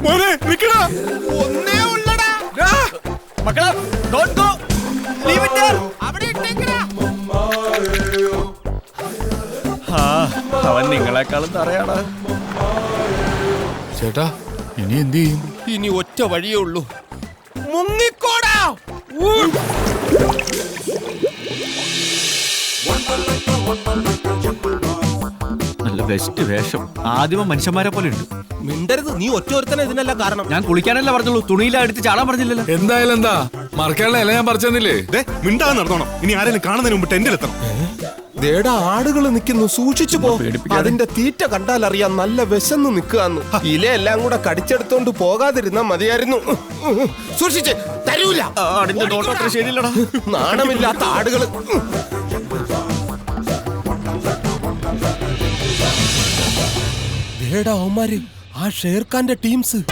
മോനെ നിക്കടാ. ഒന്നേ ഉള്ളടാ മക്കളെ don't go. Leave it there. അവിടെ ഇട്ടേക്കടാ. അവൻ നിങ്ങളെക്കാളും തറയാണ്. ചേട്ടാ ഇനി എന്ത് ചെയ്യും? ഇനി ഒറ്റ വഴിയേ ഉള്ളൂ, മുങ്ങിക്കോടാ. നല്ല ബെസ്റ്റ് വേഷം. ആദ്യമ മനുഷ്യന്മാരെ പോലെ ഉണ്ട്. മിണ്ടരുത്, നീ ഒറ്റ ഇതിനല്ല കാരണം. ഞാൻ കുളിക്കാനല്ല പറഞ്ഞുള്ളൂ, തുണിയില എടുത്ത് ചാടാൻ പറഞ്ഞില്ലല്ലോ. എന്തായാലും എന്താ മറക്കാനുള്ള ഇല ഞാൻ പറിച്ചെന്നില്ലേ? മിണ്ടാതെ നടന്നോണം. ഇനി ആരെങ്കിലും കാണുന്നതിന് മുമ്പ് ടെന്റിലെത്തണം. ദേടാ ആടുകൾ നിൽക്കുന്നു, സൂക്ഷിച്ചു പോ. അതിന്റെ തീറ്റ കണ്ടാൽ അറിയാം നല്ല വിശന്ന് നിൽക്കുകയെന്ന്. ഇലയെല്ലാം കൂടെ കടിച്ചെടുത്തോണ്ട് പോകാതിരുന്നാ മതിയായിരുന്നു. സൂക്ഷിച്ച് തരൂല. ആടിന്റെ നോട്ടം അത്ര ശരിയല്ലടാ. നാണമില്ലാത്ത ആടുകള്. ദേടാ അവന്മാര് ആ ഷേർഖാന്റെ ടീംസ്.